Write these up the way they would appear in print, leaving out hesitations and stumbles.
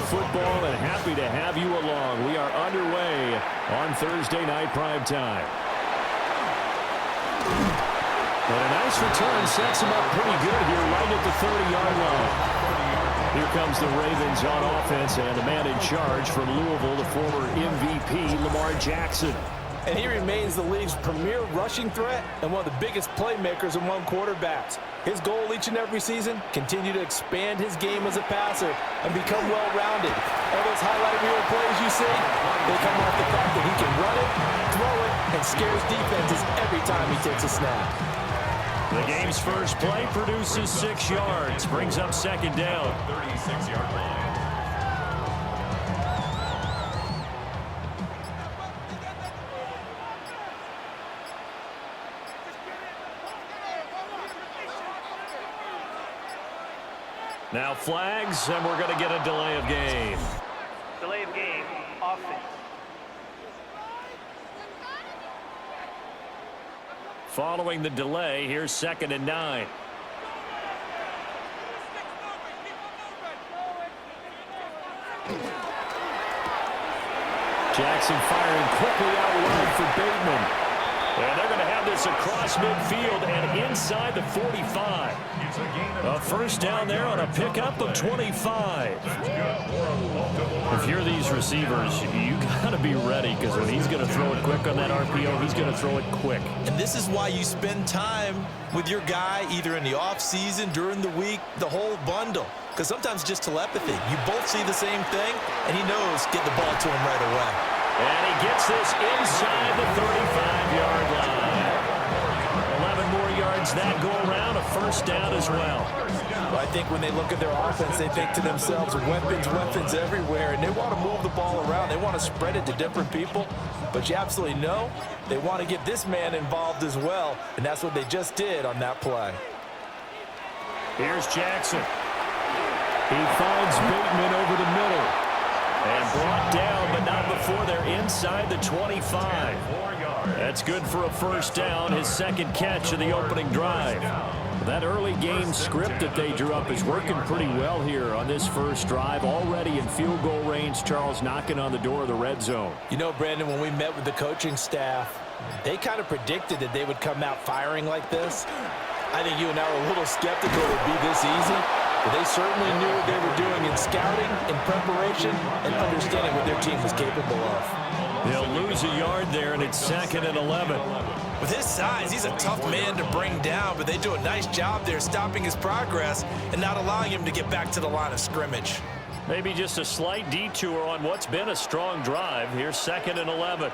football and happy to have you along. We are underway on Thursday night primetime. And a nice return sets him up pretty good here right at the 30-yard line. Here comes the Ravens on offense, and the man in charge from Louisville, the former MVP, Lamar Jackson. And he remains the league's premier rushing threat and one of the biggest playmakers among quarterbacks. His goal each and every season, continue to expand his game as a passer and become well-rounded. All those highlight reel plays you see, they come off the fact that he can run it, throw it, and scares defenses every time he takes a snap. The game's first play produces 6 yards, brings up second down. 36-yard line. Now flags, and we're going to get a delay of game. Delay of game, offense. Following the delay, here's 2nd and 9. Jackson firing quickly out wide for Bateman. And they're going to have this across midfield and inside the 45. A first down there on a pickup of 25. If you're these receivers, you got to be ready, because when he's going to throw it quick on that RPO, he's going to throw it quick. And this is why you spend time with your guy either in the off season, during the week, the whole bundle. Because sometimes just telepathy. You both see the same thing, and he knows get the ball to him right away. And he gets this inside the 35-yard line. 11 more yards that go around, a first down as well. Well, I think when they look at their offense, they think to themselves, weapons everywhere, and they want to move the ball around. They want to spread it to different people, but you absolutely know they want to get this man involved as well, and that's what they just did on that play. Here's Jackson. He finds Bateman over the middle. And brought down, but not before they're inside the 25. That's good for a first down, his second catch of the opening drive. That early game script that they drew up is working pretty well here on this first drive. Already in field goal range, Charles knocking on the door of the red zone. You know, Brandon, when we met with the coaching staff, they kind of predicted that they would come out firing like this. I think you and I were a little skeptical it would be this easy. But they certainly knew what they were doing in scouting, in preparation, and understanding what their team was capable of. They'll lose a yard there, and it's 2nd and 11. With his size, he's a tough man to bring down, but they do a nice job there stopping his progress and not allowing him to get back to the line of scrimmage. Maybe just a slight detour on what's been a strong drive. Here's 2nd and 11.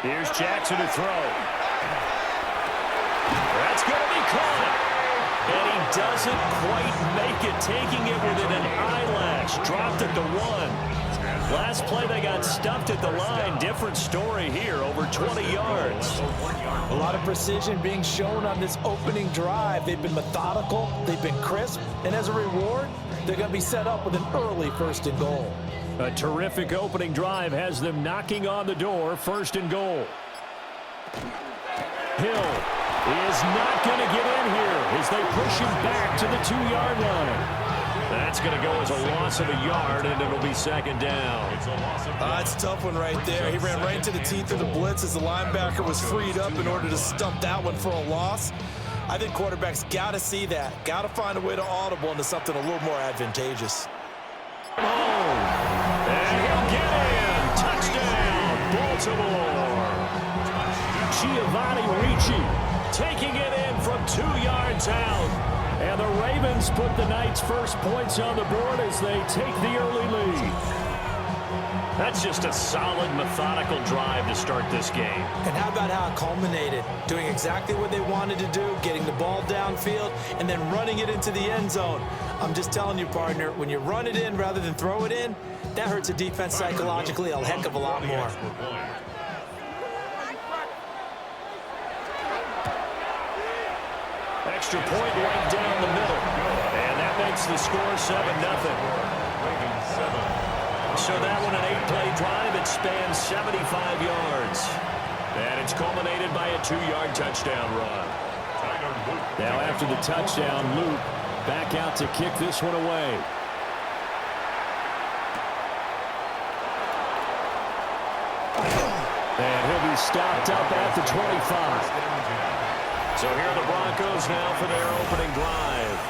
Here's Jackson to throw. That's going to be caught. And he doesn't quite make it, taking it within an eyelash. Dropped at the 1. Last play, they got stuffed at the line. Different story here, over 20 yards. A lot of precision being shown on this opening drive. They've been methodical, they've been crisp, and as a reward, they're going to be set up with an early 1st and goal. A terrific opening drive has them knocking on the door, 1st and goal. Hill is not going to get in here as they push him back to the 2-yard line. That's going to go as a loss of a yard, and it'll be 2nd down. It's a tough one right there. He ran right into the teeth of the blitz as the linebacker was freed up in order to stump that one for a loss. I think quarterbacks got to see that. Got to find a way to audible into something a little more advantageous. Oh, and he'll get in. Touchdown, Baltimore. Giovanni Ricci taking it in from 2 yards out. And the Ravens put the night's first points on the board as they take the early lead. That's just a solid, methodical drive to start this game. And how about how it culminated? Doing exactly what they wanted to do, getting the ball downfield, and then running it into the end zone. I'm just telling you, partner, when you run it in rather than throw it in, that hurts a defense psychologically a heck of a lot more. Extra point right down the middle. And that makes the score 7-0. So that one, an 8-play drive. It spans 75 yards. And it's culminated by a 2-yard touchdown run. Now after the touchdown, Luke back out to kick this one away. And he'll be stopped up at the 25. So here are the Broncos now for their opening drive.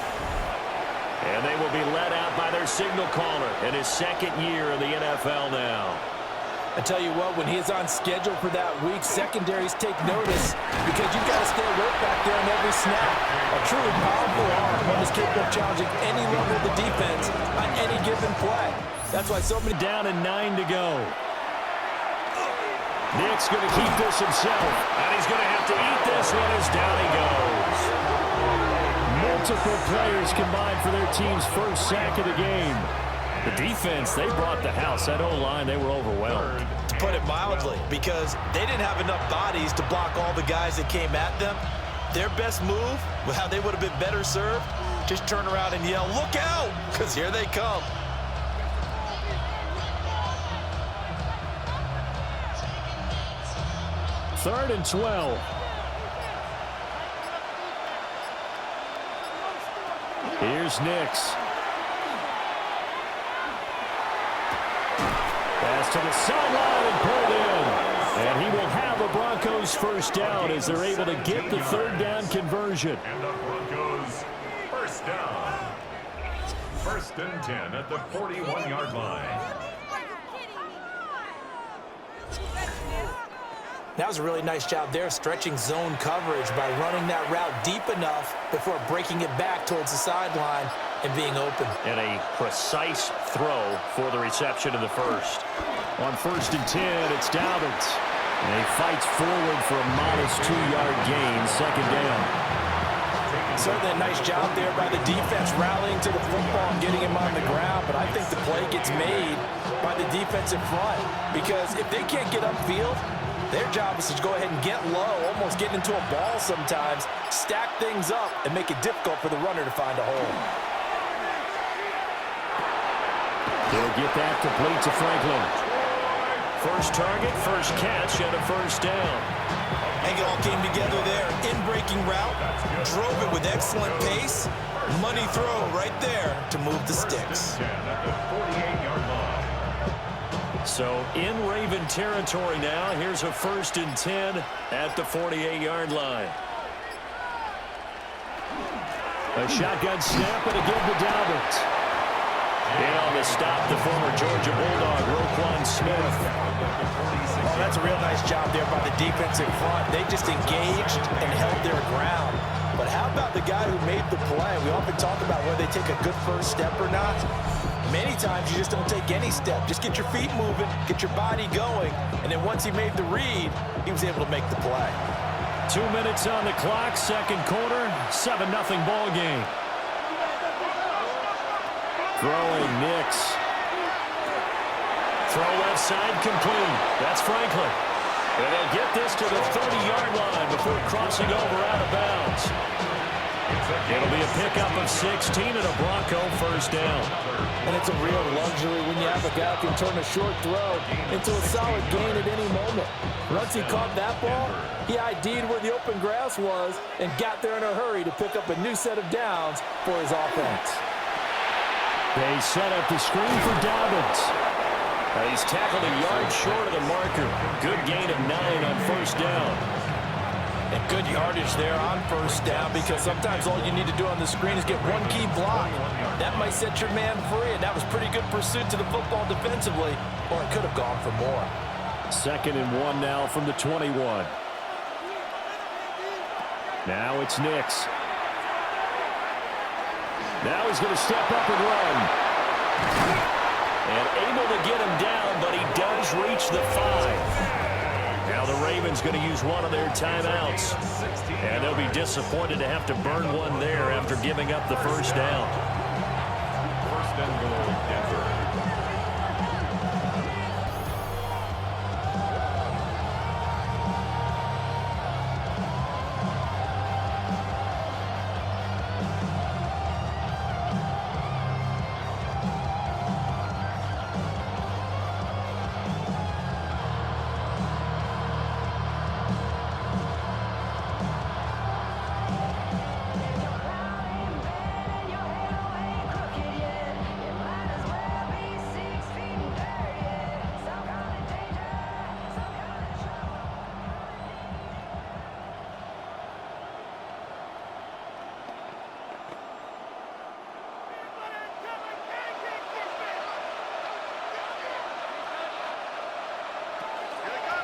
And they will be led out by their signal caller in his second year in the NFL now. I tell you what, when he is on schedule for that week, secondaries take notice because you've got to stay alert back there on every snap. A truly powerful arm, one is capable of challenging any level of the defense on any given play. That's why so many... Down and 9 to go. Nick's going to keep this himself, and he's going to have to eat this one as down he goes. Multiple players combined for their team's first sack of the game. The defense, they brought the house. That O-line, they were overwhelmed. To put it mildly, because they didn't have enough bodies to block all the guys that came at them. Their best move, how they would have been better served, just turn around and yell, "Look out!" because here they come. Third and 12. Here's Nix. Pass to the sideline and pulled in. And he will have a Broncos first down as they're able to get the third down conversion. And the Broncos first down. First and 10 at the 41-yard line. That was a really nice job there, stretching zone coverage by running that route deep enough before breaking it back towards the sideline and being open. And a precise throw for the reception of the first. On first and 10, it's Dobbins. And he fights forward for a modest 2-yard gain, second down. Certainly a nice job there by the defense rallying to the football and getting him on the ground, but I think the play gets made by the defensive front because if they can't get upfield, their job is to go ahead and get low, almost get into a ball sometimes, stack things up, and make it difficult for the runner to find a hole. He'll get that complete to Franklin. First target, first catch, and a first down. And it all came together there. In-breaking route, drove it with excellent pace. Money throw right there to move the sticks. So in Raven territory now. Here's a first and 10 at the 48-yard line. A shotgun snap and a give to Dobbins. And on the stop, the former Georgia Bulldog, Roquan Smith. Oh, that's a real nice job there by the defensive front. They just engaged and held their ground. But how about the guy who made the play? We often talk about whether they take a good first step or not. Many times you just don't take any step. Just get your feet moving, get your body going, and then once he made the read, he was able to make the play. 2 minutes on the clock, second quarter, 7-0 ball game. Throwing Nix. Throw left side complete. That's Franklin. And they'll get this to the 30-yard line before crossing over out of bounds. It'll be a pickup of 16 and a Bronco first down. And it's a real luxury when you have a guy who can turn a short throw into a solid gain at any moment. Once he caught that ball, he ID'd where the open grass was and got there in a hurry to pick up a new set of downs for his offense. They set up the screen for Dobbins. He's tackled a yard short of the marker. Good gain of 9 on first down. And good yardage there on first down because sometimes all you need to do on the screen is get one key block. That might set your man free, and that was pretty good pursuit to the football defensively, or it could have gone for more. Second and 1 now from the 21. Now it's Nix. Now he's going to step up and run. And able to get him down, but he does reach the 5. Now the Ravens going to use one of their timeouts. And they'll be disappointed to have to burn one there after giving up the first down. First and goal, Denver.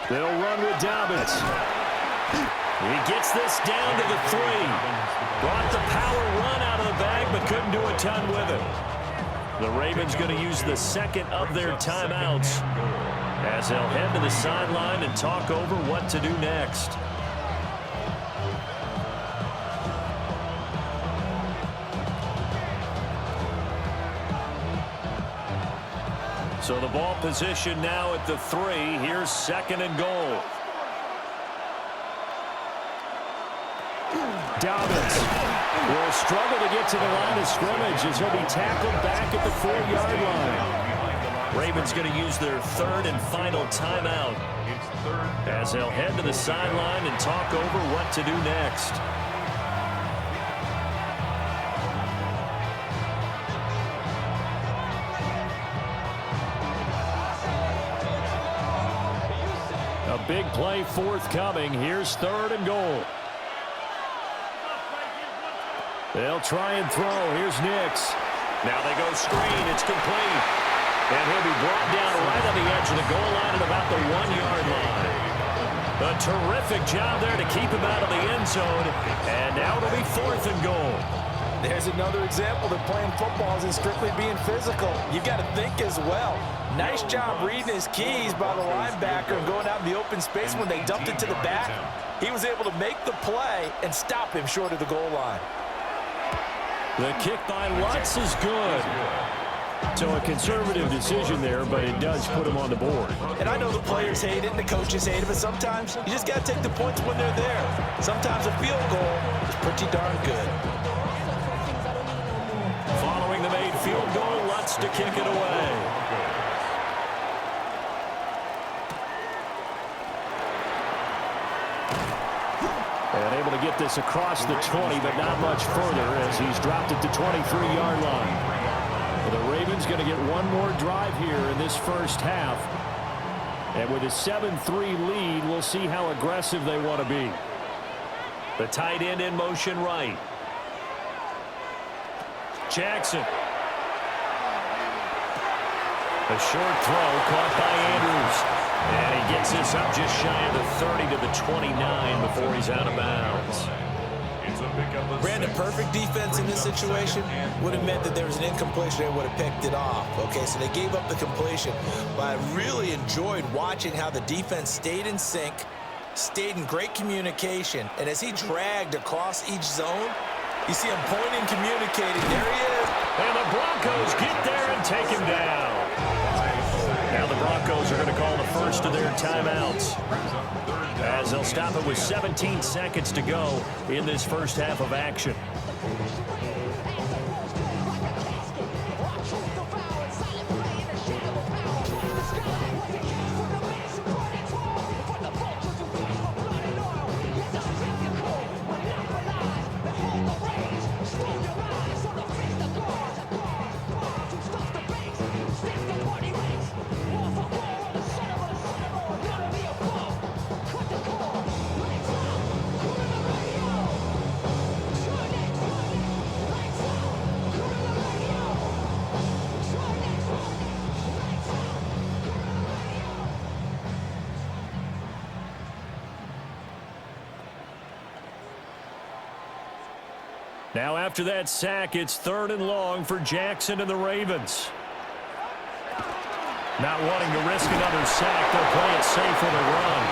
They'll run with Dobbins. He gets this down to the 3. Brought the power run out of the bag, but couldn't do a ton with it. The Ravens going to use the second of their timeouts as they'll head to the sideline and talk over what to do next. So the ball position now at the 3. Here's 2nd and goal. Dobbins will struggle to get to the line of scrimmage as he'll be tackled back at the 4-yard line. Ravens going to use their 3rd and final timeout as they'll head to the sideline and talk over what to do next. A big play forthcoming. Here's 3rd and goal. They'll try and throw. Here's Nix. Now they go screen. It's complete. And he'll be brought down right on the edge of the goal line at about the 1-yard line. A terrific job there to keep him out of the end zone. And now it'll be 4th and goal. There's another example that playing football isn't strictly being physical. You've got to think as well. Nice job reading his keys by the linebacker and going out in the open space when they dumped it to the back. He was able to make the play and stop him short of the goal line. The kick by Lutz is good. So a conservative decision there, but it does put him on the board. And I know the players hate it and the coaches hate it, but sometimes you just got to take the points when they're there. Sometimes a field goal is pretty darn good. Following the made field goal, Lutz to kick it away. And able to get this across the 20, but not much further as he's dropped it to 23-yard line. Well, the Ravens going to get one more drive here in this first half. And with a 7-3 lead, we'll see how aggressive they want to be. The tight end in motion right. Jackson. A short throw caught by Andrews. And he gets this up just shy of the 30 to the 29 before he's out of bounds. Brandon, perfect defense in this situation would have meant that there was an incompletion and would have picked it off. Okay, so they gave up the completion. But I really enjoyed watching how the defense stayed in sync, stayed in great communication, and as he dragged across each zone, you see him pointing, communicating. There he is. And the Broncos get there and take him down. Now the Broncos are going to call the first of their timeouts as they'll stop it with 17 seconds to go in this first half of action. Now after that sack, it's 3rd and long for Jackson and the Ravens. Not wanting to risk another sack, they'll play it safe with a run.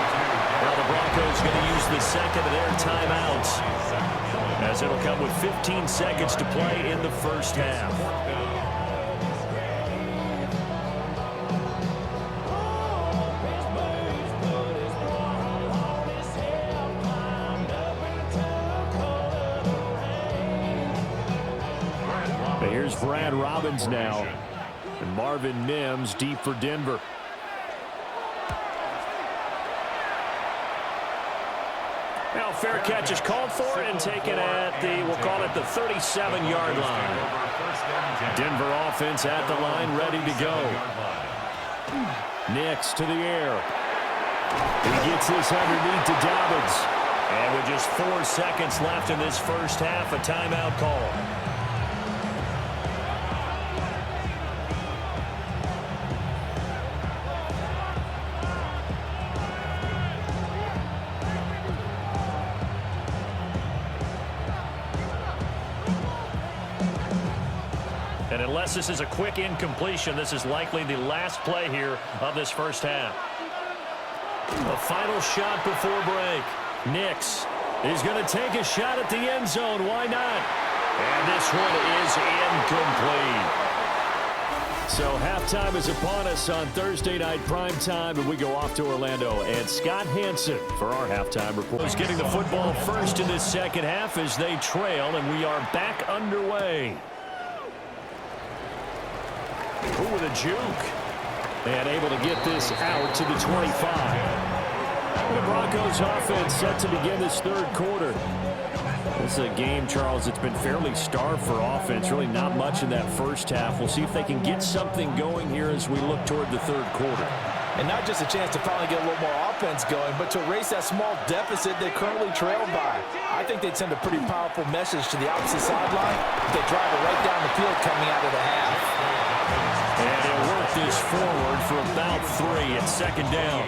Now the Broncos going to use the second of their timeouts as it'll come with 15 seconds to play in the first half. Here's Brad Robbins now. And Marvin Mims deep for Denver. Now fair catch is called for and taken at the, we'll call it the 37-yard line. Denver offense at the line, ready to go. Nix to the air. He gets this underneath to Dobbins. And with just 4 seconds left in this first half, a timeout call. And unless this is a quick incompletion, this is likely the last play here of this first half. A final shot before break. Nix is going to take a shot at the end zone. Why not? And this one is incomplete. So halftime is upon us on Thursday night primetime, and we go off to Orlando. And Scott Hansen for our halftime report is getting the football first in this second half as they trail, and we are back underway. Ooh, with a juke. And able to get this out to the 25. The Broncos offense set to begin this third quarter. This is a game, Charles, that's been fairly starved for offense. Really not much in that first half. We'll see if they can get something going here as we look toward the third quarter. And not just a chance to finally get a little more offense going, but to erase that small deficit they currently trailed by. I think they'd send a pretty powerful message to the opposite sideline if they drive it right down the field coming out of the half. And they'll work this forward for about 3 at second down.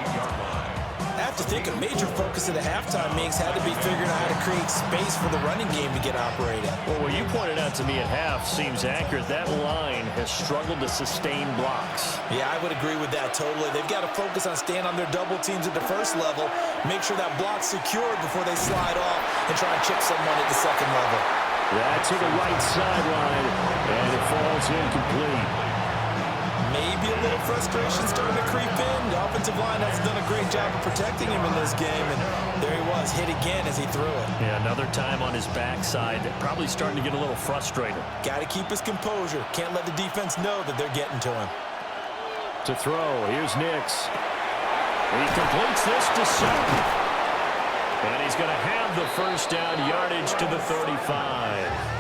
I have to think a major focus of the halftime meetings had to be figuring out how to create space for the running game to get operating. Well, what you pointed out to me at half seems accurate. That line has struggled to sustain blocks. Yeah, I would agree with that totally. They've got to focus on staying on their double teams at the first level, make sure that block's secured before they slide off and try and chip someone at the second level. That to the right sideline, and it falls incomplete. Maybe a little frustration starting to creep in. The offensive line has done a great job of protecting him in this game, and there he was, hit again as he threw it. Yeah, another time on his backside, probably starting to get a little frustrated. Got to keep his composure. Can't let the defense know that they're getting to him. To throw, here's Nix. He completes this to Sutton. And he's going to have the first down, yardage to the 35.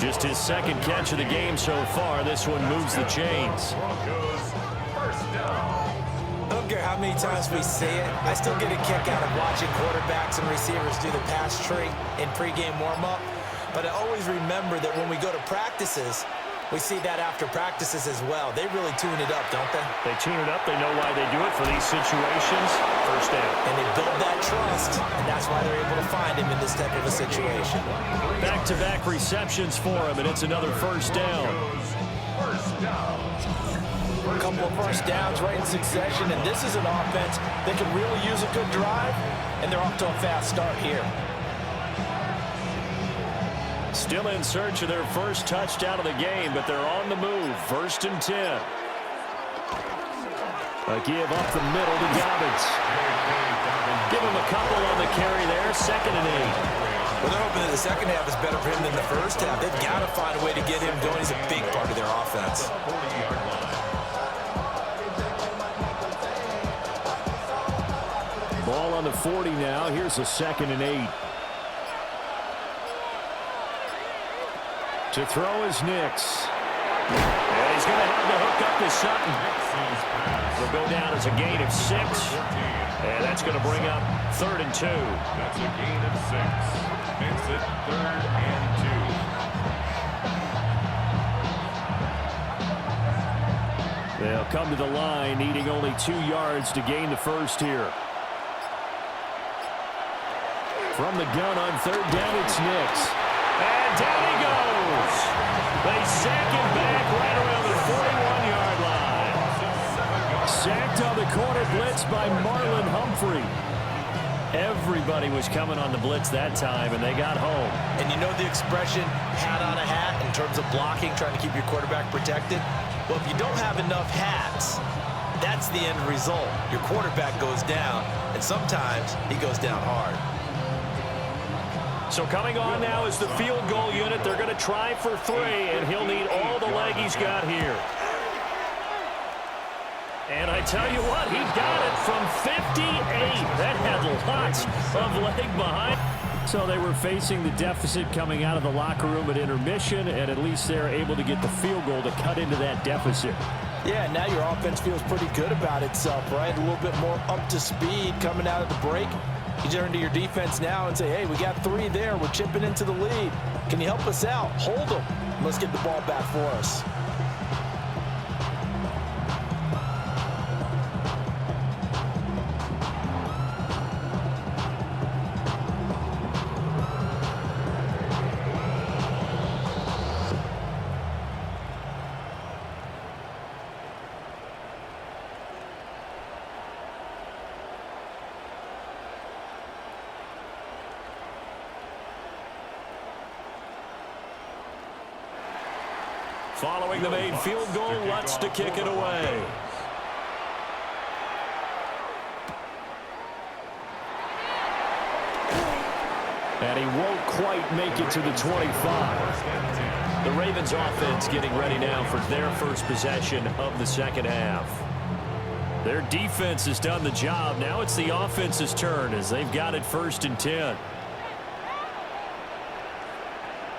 Just his second catch of the game so far. This one moves the chains. Broncos first down. I don't care how many times we see it. I still get a kick out of watching quarterbacks and receivers do the pass tree in pregame warm-up. But I always remember that when we go to practices, we see that after practices as well. They really tune it up, don't they? They tune it up. They know why they do it for these situations. First down. And they build that trust, and that's why they're able to find him in this type of a situation. Back-to-back receptions for him, and it's another first down. First down. A couple of first downs right in succession, and this is an offense that can really use a good drive, and they're off to a fast start here. Still in search of their first touchdown of the game, but they're on the move. 1st and 10. A give up the middle to Dobbins. Give him a couple on the carry there. 2nd and 8. Well, they're hoping that the second half is better for him than the first half. They've got to find a way to get him going. He's a big part of their offense. Ball on the 40 now. Here's a 2nd and 8. To throw is Nix. And he's going to have to hook up to Sutton. Will go down as a gain of 6. And that's going to bring up 3rd and 2. That's a gain of 6. Makes it 3rd and 2. They'll come to the line, needing only 2 yards to gain the first here. From the gun on 3rd down, it's Nix. And down he goes. They sack him back right around the 41-yard line. Sacked on the corner blitz by Marlon Humphrey. Everybody was coming on the blitz that time, and they got home. And you know the expression, hat on a hat, in terms of blocking, trying to keep your quarterback protected? Well, if you don't have enough hats, that's the end result. Your quarterback goes down, and sometimes he goes down hard. So coming on now is the field goal unit. They're going to try for 3, and he'll need all the leg he's got here. And I tell you what, he got it from 58. That had lots of leg behind. So they were facing the deficit coming out of the locker room at intermission, and at least they're able to get the field goal to cut into that deficit. Yeah, now your offense feels pretty good about itself, right? A little bit more up to speed coming out of the break. You turn to your defense now and say, hey, we got 3 there. We're chipping into the lead. Can you help us out? Hold them. Let's get the ball back for us. Following the made field goal, wants to kick it away. And he won't quite make it to the 25. The Ravens offense getting ready now for their first possession of the second half. Their defense has done the job. Now it's the offense's turn as they've got it 1st and 10.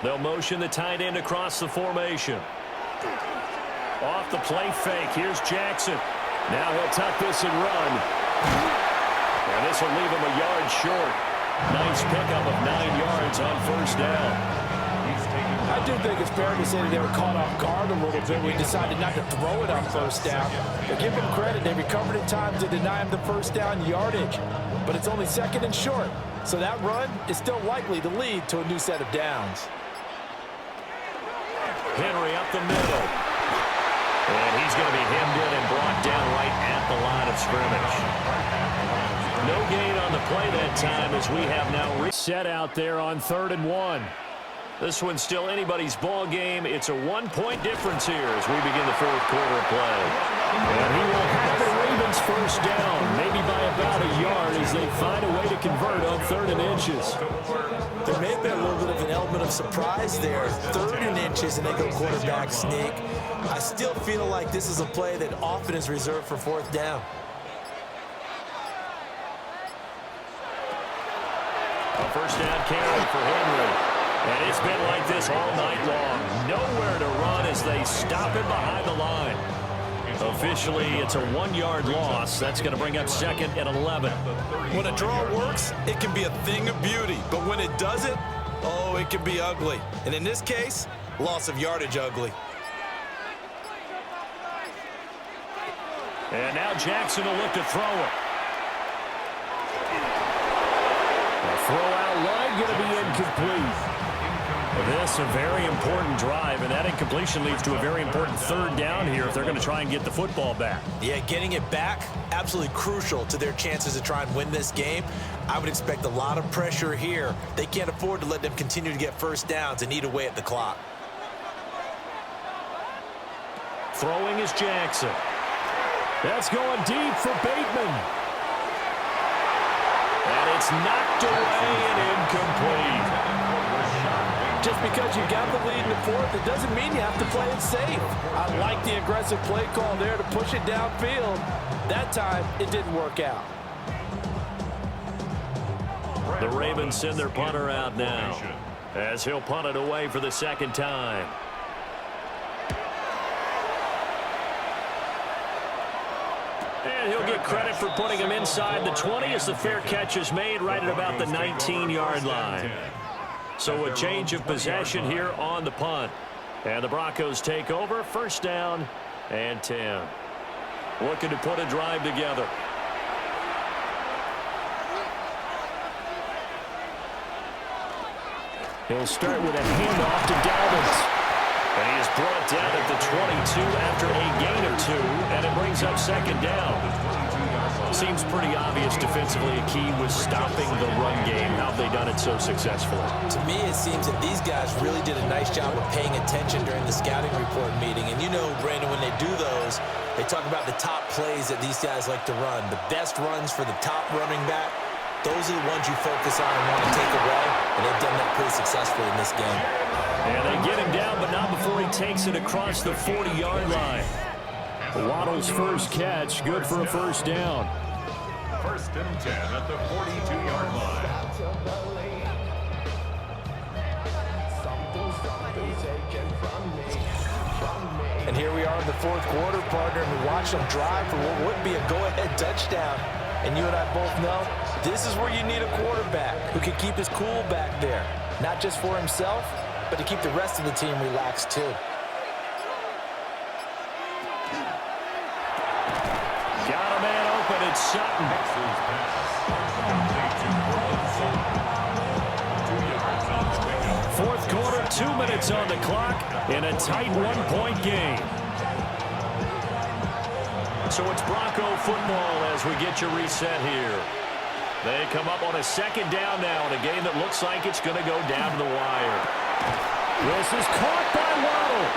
They'll motion the tight end across the formation. Off the play fake. Here's Jackson. Now he'll tuck this and run. And this will leave him a yard short. Nice pickup of 9 yards on 1st down. I do think it's fair to say that they were caught off guard a little bit. We decided not to throw it on 1st down. But give them credit. They recovered in time to deny him the 1st down yardage. But it's only 2nd and short. So that run is still likely to lead to a new set of downs. Henry up the middle. And he's going to be hemmed in and brought down right at the line of scrimmage. No gain on the play that time as we have now reset out there on 3rd and 1. This one's still anybody's ball game. It's a 1-point difference here as we begin the 4th quarter of play. And he will have the Ravens 1st down, maybe by about a yard as they find a way to convert on 3rd and inches. There may have been a little bit of an element of surprise there. 3rd and inches and they go quarterback sneak. I still feel like this is a play that often is reserved for 4th down. A 1st down carry for Henry. And it's been like this all night long. Nowhere to run as they stop him behind the line. Officially, it's a 1-yard loss. That's going to bring up 2nd and 11. When a draw works, it can be a thing of beauty. But when it doesn't, oh, it can be ugly. And in this case, loss of yardage ugly. And now Jackson will look to throw it. The throw out line going to be incomplete. This a very important drive, and that incompletion leads to a very important 3rd down here if they're going to try and get the football back. Yeah, getting it back, absolutely crucial to their chances to try and win this game. I would expect a lot of pressure here. They can't afford to let them continue to get 1st downs and eat away at the clock. Throwing is Jackson. That's going deep for Bateman. And it's knocked away and incomplete. Just because you got the lead in the 4th, it doesn't mean you have to play it safe. I like the aggressive play call there to push it downfield. That time, it didn't work out. The Ravens send their punter out now as he'll punt it away for the 2nd time. And he'll get credit for putting him inside the 20 as the fair catch is made right at about the 19-yard line. So a change of possession here on the punt. And the Broncos take over, 1st down and 10. Looking to put a drive together. He'll start with a handoff to Dalvin. And he is brought down at the 22 after a gain of 2, and it brings up 2nd down. Seems pretty obvious defensively a key was stopping the run game. How have they done it so successfully? To me, it seems that these guys really did a nice job of paying attention during the scouting report meeting. And you know, Brandon, when they do those, they talk about the top plays that these guys like to run. The best runs for the top running back, those are the ones you focus on and want to take away. And they've done that pretty successfully in this game. And they get him down, but not before he takes it across the 40-yard line. Waddle's first catch, good for a 1st down. 1st and 10 at the 42-yard line. And here we are in the 4th quarter, partner, and we watch them drive for what would be a go-ahead touchdown. And you and I both know this is where you need a quarterback who can keep his cool back there. Not just for himself, but to keep the rest of the team relaxed too. Got a man open, it's Sutton. 4th quarter, 2 minutes on the clock in a tight 1-point game. So it's Bronco football as we get you reset here. They come up on a 2nd down now in a game that looks like it's going to go down to the wire. This is caught by Waddle.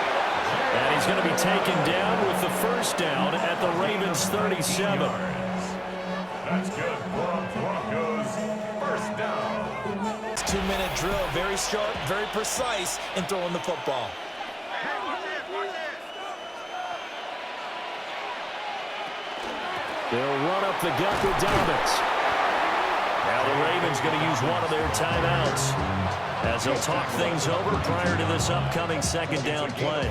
And he's going to be taken down with the first down at the Ravens' 37. That's good for a Broncos first down. It's a 2-minute drill, very sharp, very precise in throwing the football. They'll run up the gut with Dobbins. Now the Ravens going to use one of their timeouts as they'll talk things over prior to this upcoming second down play.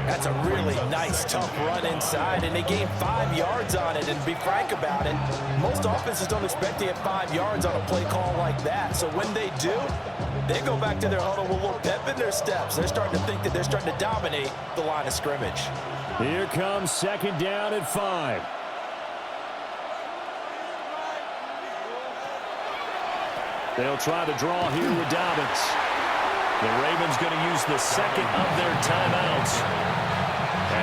That's a really nice, tough run inside, and they gained 5 yards on it. And to be frank about it, most offenses don't expect to get 5 yards on a play call like that. So when they do, they go back to their huddle with a little pep in their steps. They're starting to think that they're starting to dominate the line of scrimmage. Here comes second down at 5. They'll try to draw here with Dobbins. The Ravens going to use the second of their timeouts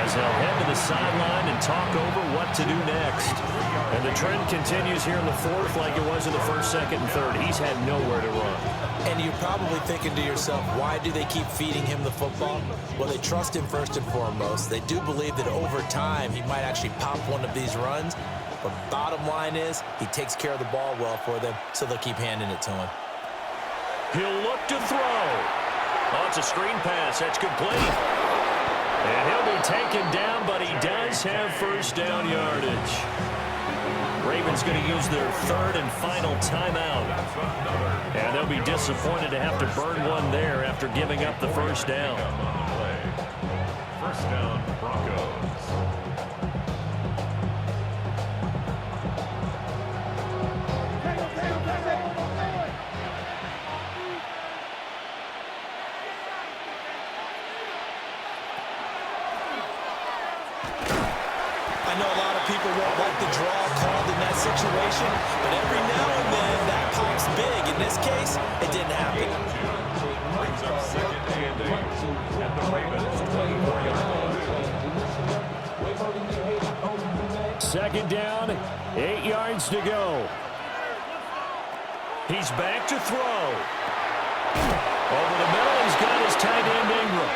as they'll head to the sideline and talk over what to do next. And the trend continues here in the fourth like it was in the first, second, and third. He's had nowhere to run. And you're probably thinking to yourself, why do they keep feeding him the football? Well, they trust him first and foremost. They do believe that over time he might actually pop one of these runs. But bottom line is, he takes care of the ball well for them, so they'll keep handing it to him. He'll look to throw. Oh, it's a screen pass. That's complete. And he'll be taken down, but he does have first down yardage. Ravens going to use their third and final timeout. And they'll be disappointed to have to burn one there after giving up the first down. First down, Broncos. I know a lot of people won't like the draw called in that situation, but every now and then that pops big. In this case, it didn't happen. Brings up second and 8 at the Ravens' 24-yard line. Second down, 8 yards to go. He's back to throw. Over the middle, he's got his tight end Ingram.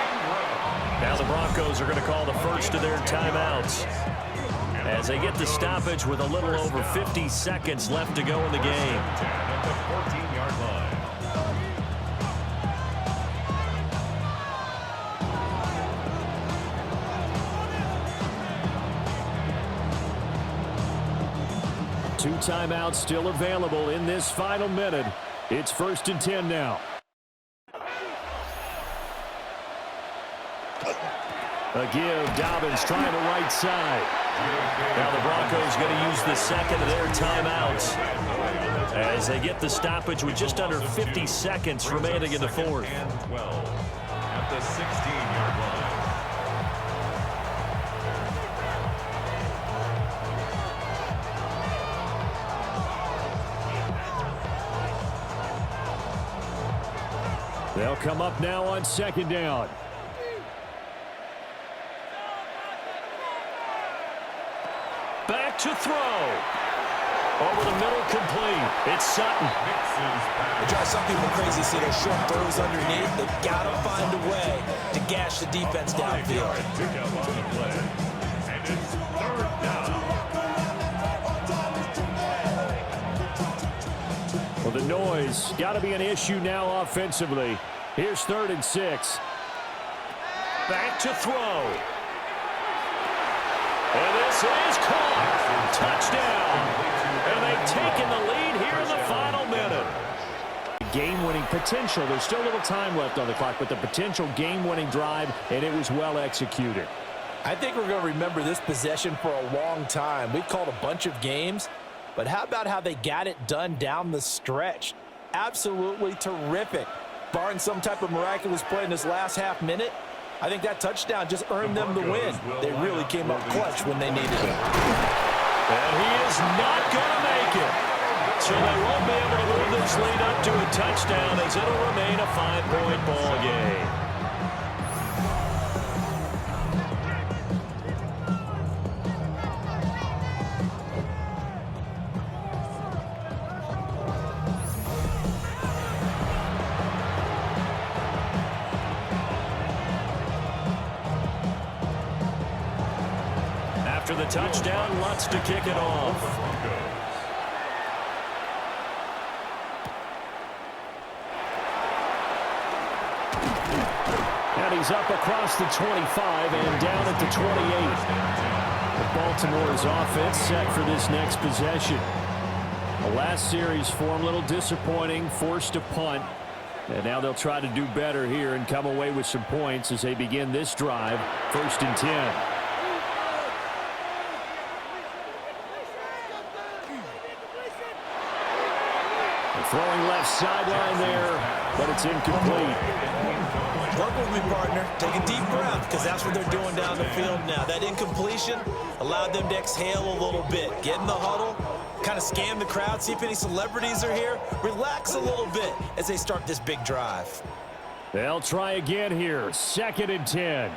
Now the Broncos are going to call the first of their timeouts as they get the stoppage with a little over 50 seconds left to go in the game. At the 14-yard line. Two timeouts still available in this final minute. It's 1st and 10 now. A give, Dobbins trying the right side. Now the Broncos going to use the second of their timeouts as they get the stoppage with just under 50 seconds remaining in the fourth. And 12 at the 16-yard line. They'll come up now on second down. Back to throw. Over the middle, complete. It's Sutton. It drives some people crazy to see those short throws underneath. They've got to find a way to gash the defense downfield. Pick up on the play. And it's third down. Well, the noise got to be an issue now offensively. Here's 3rd and 6. Back to throw. And this is caught. Touchdown. And they've taken the lead here in the final minute. Game-winning potential. There's still a little time left on the clock, but the potential game-winning drive, and it was well executed. I think we're going to remember this possession for a long time. We've called a bunch of games, but how about how they got it done down the stretch? Absolutely terrific. Barring some type of miraculous play in this last half minute, I think that touchdown just earned them the win. They really came up clutch when they needed it. And he is not going to make it. So they won't be able to move this lead up to a touchdown as it'll remain a 5-point ball game. the touchdown. Lutz to kick it off. And he's up across the 25 and down at the 28. Baltimore's offense set for this next possession. The last series for him, a little disappointing, forced a punt. And now they'll try to do better here and come away with some points as they begin this drive. 1st and 10. Throwing left sideline there, but it's incomplete. Work with me, partner. Take a deep breath, because that's what they're doing down the field now. That incompletion allowed them to exhale a little bit. Get in the huddle, kind of scan the crowd, see if any celebrities are here. Relax a little bit as they start this big drive. They'll try again here. 2nd and 10.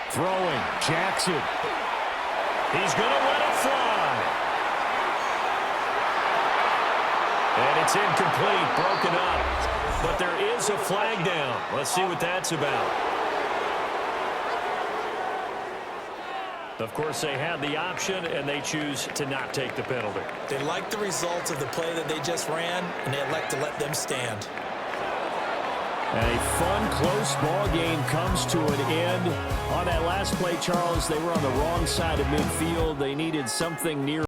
Throwing. Jackson. He's going to let it fly. And it's incomplete, broken up. But there is a flag down. Let's see what that's about. Of course, they had the option, and they choose to not take the penalty. They like the results of the play that they just ran, and they elect to let them stand. And a fun, close ball game comes to an end. On that last play, Charles, they were on the wrong side of midfield. They needed something near